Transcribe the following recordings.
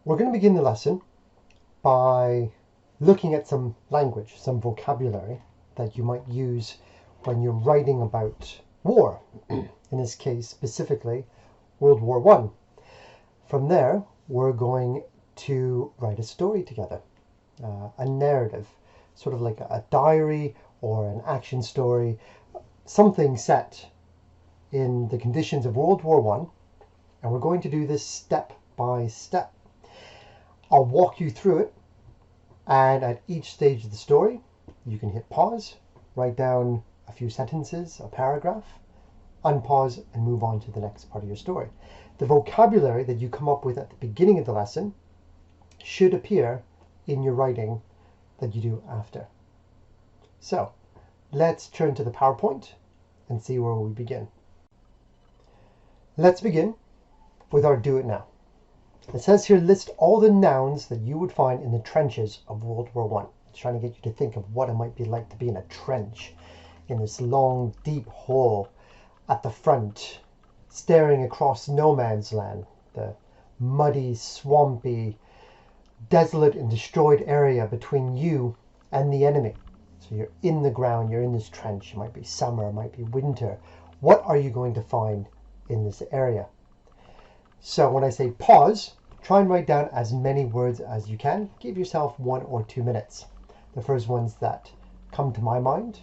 We're going to begin the lesson by looking at some language, some vocabulary that you might use when you're writing about war. In this case, specifically, World War One. From there, we're going to write a story together, a narrative, sort of like a diary or an action story, something set in the conditions of World War One, and we're going to do this step by step. I'll walk you through it, and at each stage of the story, you can hit pause, write down a few sentences, a paragraph, unpause, and move on to the next part of your story. The vocabulary that you come up with at the beginning of the lesson should appear in your writing that you do after. So, let's turn to the PowerPoint and see where we begin. Let's begin with our Do It Now. It says here, list all the nouns that you would find in the trenches of World War One. It's trying to get you to think of what it might be like to be in a trench, in this long, deep hole at the front, staring across no man's land, the muddy, swampy, desolate and destroyed area between you and the enemy. So you're in the ground, you're in this trench. It might be summer, it might be winter. What are you going to find in this area? So when I say pause, try and write down as many words as you can. Give yourself 1 or 2 minutes. The first ones that come to my mind,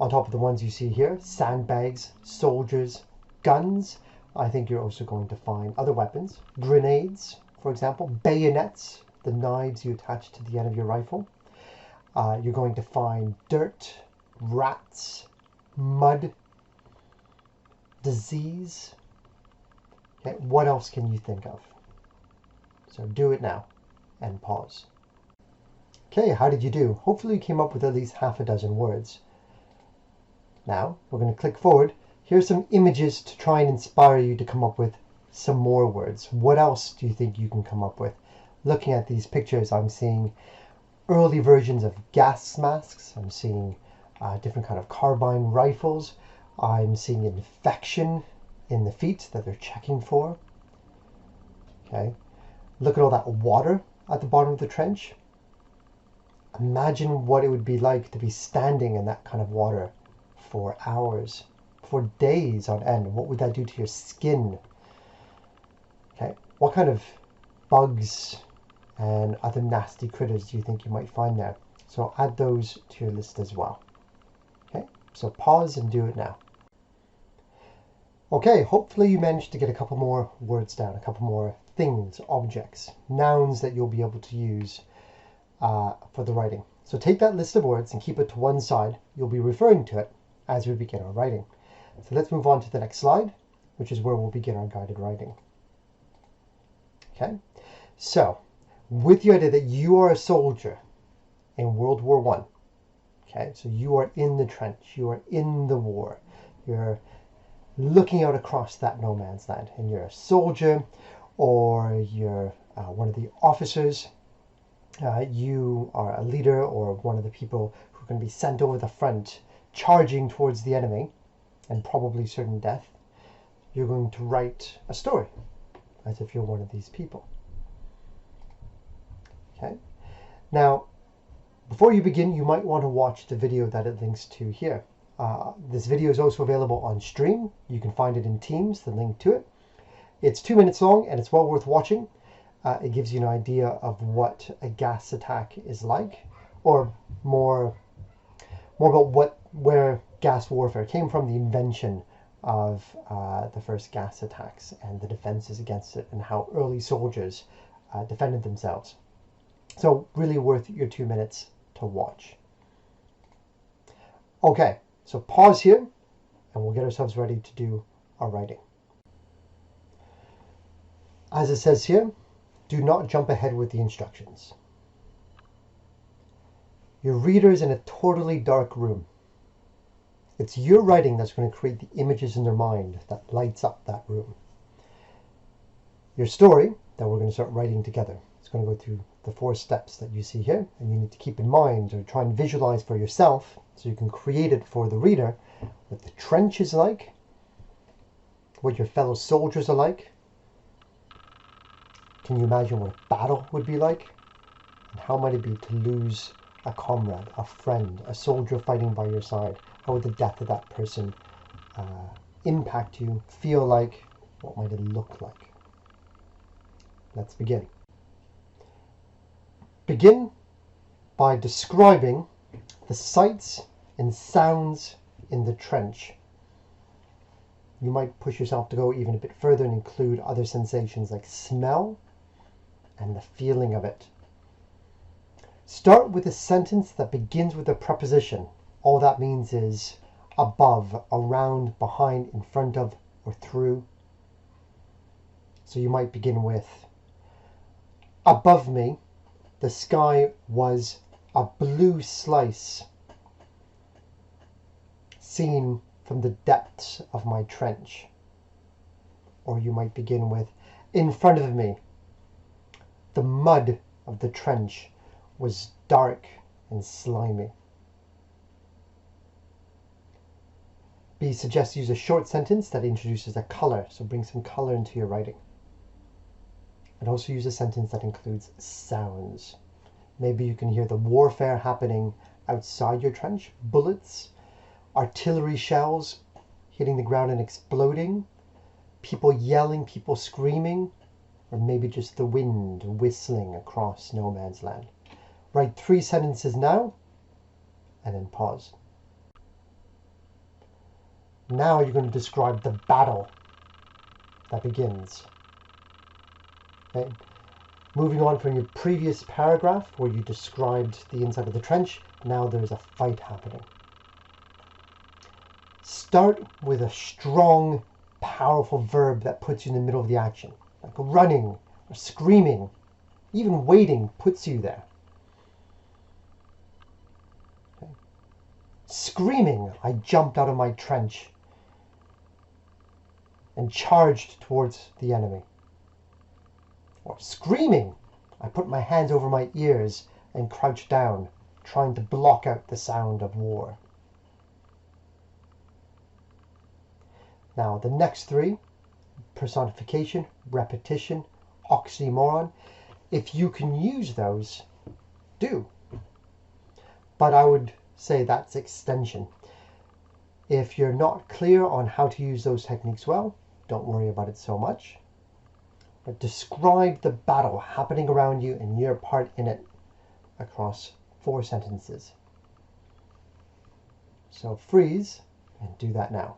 on top of the ones you see here, sandbags, soldiers, guns. I think you're also going to find other weapons, grenades, for example, bayonets, the knives you attach to the end of your rifle. You're going to find dirt, rats, mud, disease. Okay, what else can you think of? So do it now and pause. Okay, how did you do? Hopefully you came up with at least half a dozen words. Now we're going to click forward. Here's some images to try and inspire you to come up with some more words. What else do you think you can come up with? Looking at these pictures, I'm seeing early versions of gas masks. I'm seeing different kind of carbine rifles. I'm seeing infection in the feet that they're checking for. Okay, look at all that water at the bottom of the trench. Imagine what it would be like to be standing in that kind of water for hours, for days on end. What would that do to your skin? Okay, what kind of bugs and other nasty critters do you think you might find there? So add those to your list as well. Okay, so pause and do it now. Okay, hopefully you managed to get a couple more words down, a couple more things, objects, nouns that you'll be able to use for the writing. So take that list of words and keep it to one side. You'll be referring to it as we begin our writing. So let's move on to the next slide, which is where we'll begin our guided writing. Okay, so with the idea that you are a soldier in World War One. Okay, so you are in the trench, you are in the war, you're looking out across that no man's land, and you're a soldier or you're one of the officers. You are a leader or one of the people who can be sent over the front charging towards the enemy and probably certain death. You're going to write a story as if you're one of these people. Okay, now before you begin, you might want to watch the video that it links to here. This video is also available on stream. You can find it in Teams, the link to it. It's 2 minutes long and it's well worth watching. It gives you an idea of what a gas attack is like, or more about where gas warfare came from, the invention of the first gas attacks and the defenses against it, and how early soldiers defended themselves. So really worth your 2 minutes to watch. Okay. So pause here and we'll get ourselves ready to do our writing. As it says here, do not jump ahead with the instructions. Your reader is in a totally dark room. It's your writing that's going to create the images in their mind that lights up that room. Your story that we're going to start writing together, it's going to go through the 4 steps that you see here, and you need to keep in mind or try and visualize for yourself so you can create it for the reader what the trench is like, what your fellow soldiers are like. Can you imagine what a battle would be like? And how might it be to lose a comrade, a friend, a soldier fighting by your side? How would the death of that person impact you, feel like? What might it look like? Let's begin. Begin by describing the sights and sounds in the trench. You might push yourself to go even a bit further and include other sensations like smell and the feeling of it. Start with a sentence that begins with a preposition. All that means is above, around, behind, in front of, or through. So you might begin with, above me, the sky was a blue slice seen from the depths of my trench. Or you might begin with, in front of me, the mud of the trench was dark and slimy. B suggests use a short sentence that introduces a color, so bring some color into your writing. And also use a sentence that includes sounds. Maybe you can hear the warfare happening outside your trench, bullets, artillery shells hitting the ground and exploding, people yelling, people screaming, or maybe just the wind whistling across no man's land. Write 3 sentences now, and then pause. Now you're going to describe the battle that begins. Okay. Moving on from your previous paragraph where you described the inside of the trench, now there's a fight happening. Start with a strong, powerful verb that puts you in the middle of the action, like running or screaming. Even waiting puts you there. Okay. Screaming, I jumped out of my trench and charged towards the enemy. Or screaming, I put my hands over my ears and crouched down, trying to block out the sound of war. Now the next 3, personification, repetition, oxymoron. If you can use those, do. But I would say that's extension. If you're not clear on how to use those techniques well, don't worry about it so much. But describe the battle happening around you and your part in it across 4 sentences. So freeze and do that now.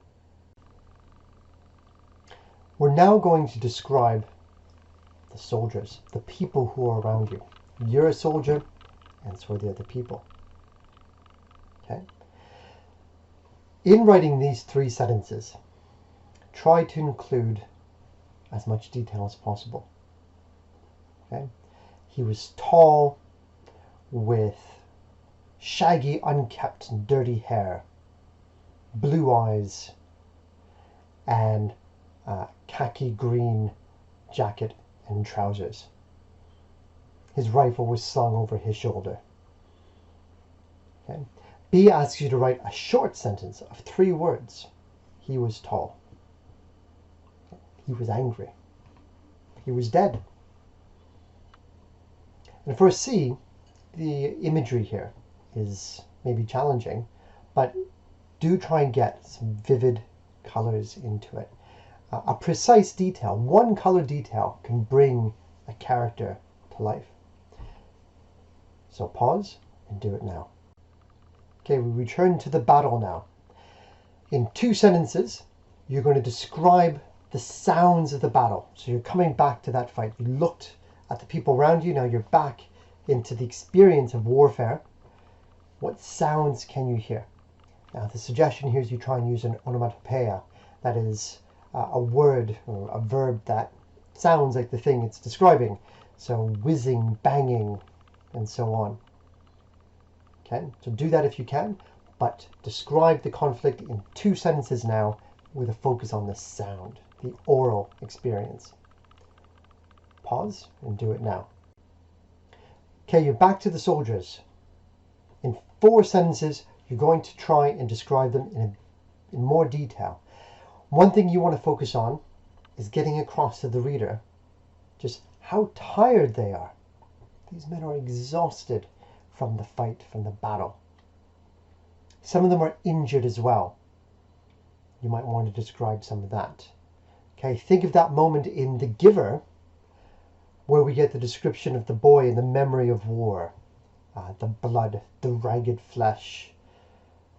We're now going to describe the soldiers, the people who are around you. You're a soldier, and so are the other people. Okay? In writing these 3 sentences, try to include as much detail as possible. Okay? He was tall, with shaggy, unkempt, and dirty hair, blue eyes, and khaki green jacket and trousers. His rifle was slung over his shoulder. Okay. B asks you to write a short sentence of 3 words. He was tall. He was angry. He was dead. And for C, the imagery here is maybe challenging, but do try and get some vivid colors into it. A precise detail, one color detail, can bring a character to life. So pause and do it now. Okay, we return to the battle now. In 2 sentences, you're going to describe the sounds of the battle. So you're coming back to that fight. You looked at the people around you, now you're back into the experience of warfare. What sounds can you hear? Now the suggestion here is you try and use an onomatopoeia, that is a word or a verb that sounds like the thing it's describing. So whizzing, banging, and so on. Okay, so do that if you can, but describe the conflict in 2 sentences now with a focus on the sound, the oral experience. Pause and do it now. Okay, you're back to the soldiers. In 4 sentences, you're going to try and describe them in more detail. One thing you want to focus on is getting across to the reader just how tired they are. These men are exhausted from the fight, from the battle. Some of them are injured as well. You might want to describe some of that. Okay, think of that moment in The Giver where we get the description of the boy and the memory of war. The blood, the ragged flesh,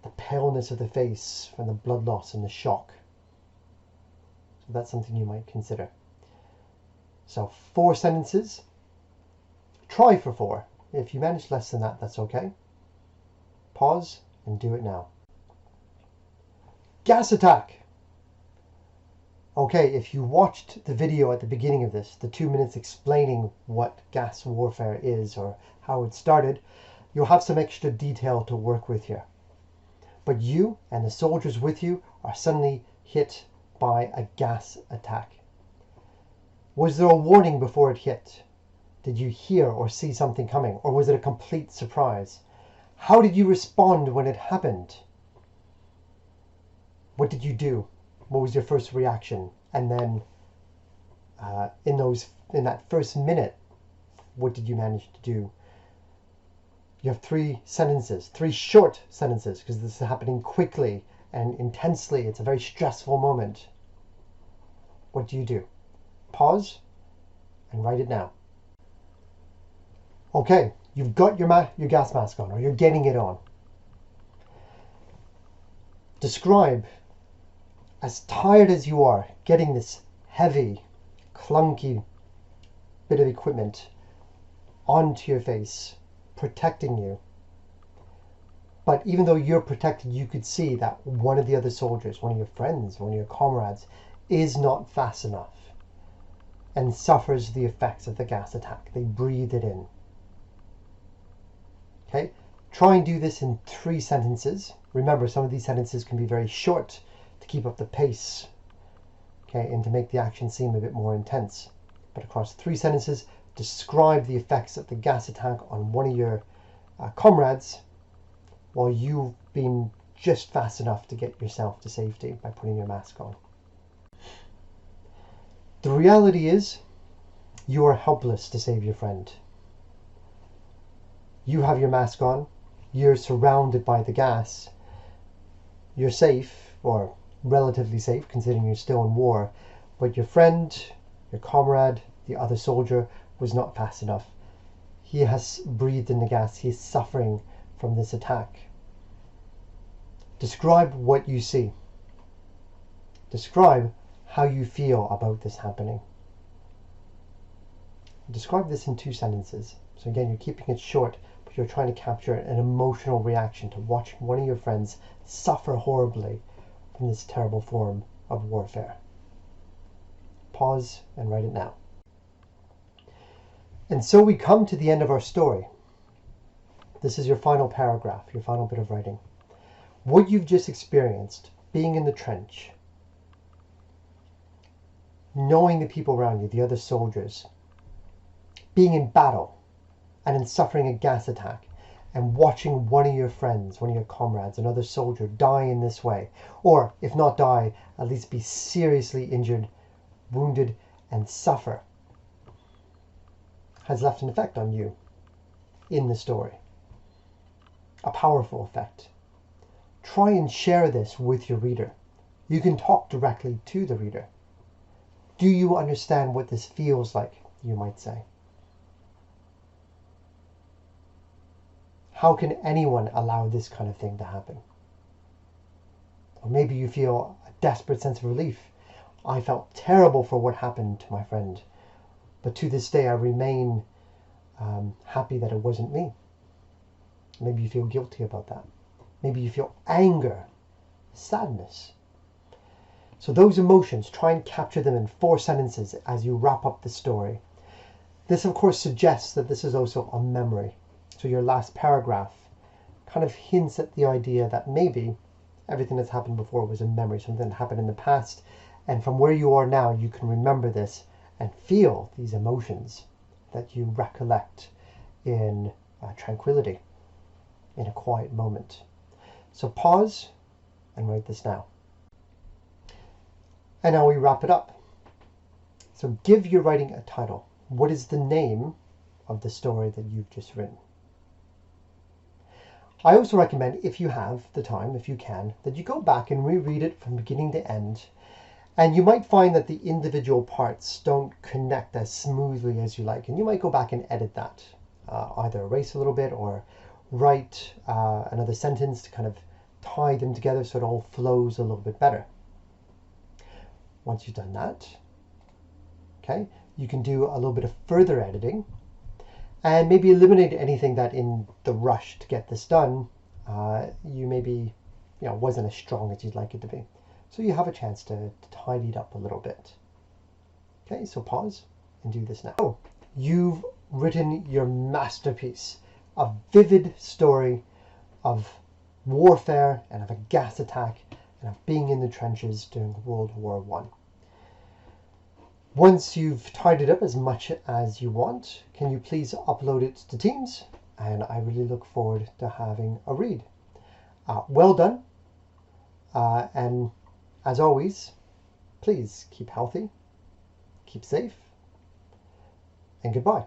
the paleness of the face from the blood loss and the shock. So that's something you might consider. So 4 sentences. Try for 4. If you manage less than that, that's okay. Pause and do it now. Gas attack. Okay, if you watched the video at the beginning of this, the 2 minutes explaining what gas warfare is or how it started, you'll have some extra detail to work with here. But you and the soldiers with you are suddenly hit by a gas attack. Was there a warning before it hit? Did you hear or see something coming? Or was it a complete surprise? How did you respond when it happened? What did you do? What was your first reaction? And then in that first minute, what did you manage to do? You have 3 sentences, 3 short sentences, because this is happening quickly and intensely. It's a very stressful moment. What do you do? Pause and write it now. Okay, you've got your gas mask on, or you're getting it on. Describe, as tired as you are, getting this heavy, clunky bit of equipment onto your face, protecting you. But even though you're protected, you could see that one of the other soldiers, one of your friends, one of your comrades, is not fast enough and suffers the effects of the gas attack. They breathe it in. Okay, try and do this in 3 sentences. Remember, some of these sentences can be very short to keep up the pace, okay, and to make the action seem a bit more intense. But across 3 sentences, describe the effects of the gas attack on one of your comrades while you've been just fast enough to get yourself to safety by putting your mask on. The reality is, you are helpless to save your friend. You have your mask on, you're surrounded by the gas, you're safe, or relatively safe considering you're still in war, but your friend, your comrade, the other soldier was not fast enough. He has breathed in the gas, he is suffering from this attack. Describe what you see. Describe how you feel about this happening. Describe this in 2 sentences. So again, you're keeping it short, but you're trying to capture an emotional reaction to watching one of your friends suffer horribly from this terrible form of warfare. Pause and write it now. And so we come to the end of our story. This is your final paragraph, your final bit of writing. What you've just experienced, being in the trench, knowing the people around you, the other soldiers, being in battle and in suffering a gas attack, and watching one of your friends, one of your comrades, another soldier die in this way, or if not die, at least be seriously injured, wounded, and suffer, has left an effect on you in the story. A powerful effect. Try and share this with your reader. You can talk directly to the reader. Do you understand what this feels like, you might say? How can anyone allow this kind of thing to happen? Or maybe you feel a desperate sense of relief. I felt terrible for what happened to my friend, but to this day I remain happy that it wasn't me. Maybe you feel guilty about that. Maybe you feel anger, sadness. So those emotions, try and capture them in 4 sentences as you wrap up the story. This, of course, suggests that this is also a memory. So your last paragraph kind of hints at the idea that maybe everything that's happened before was a memory, something that happened in the past. And from where you are now, you can remember this and feel these emotions that you recollect in tranquility, in a quiet moment. So pause and write this now. And now we wrap it up. So give your writing a title. what is the name of the story that you've just written? I also recommend, if you have the time, if you can, that you go back and reread it from beginning to end. And you might find that the individual parts don't connect as smoothly as you like. And you might go back and edit that. Either erase a little bit or write another sentence to kind of tie them together so it all flows a little bit better. Once you've done that, okay, you can do a little bit of further editing and maybe eliminate anything that in the rush to get this done, you maybe wasn't as strong as you'd like it to be. So you have a chance to tidy it up a little bit. Okay, so pause and do this now. Oh, you've written your masterpiece, a vivid story of warfare and of a gas attack and of being in the trenches during World War I. Once you've tidied up as much as you want, can you please upload it to Teams? And I really look forward to having a read. Well done. And as always, please keep healthy, keep safe, and goodbye.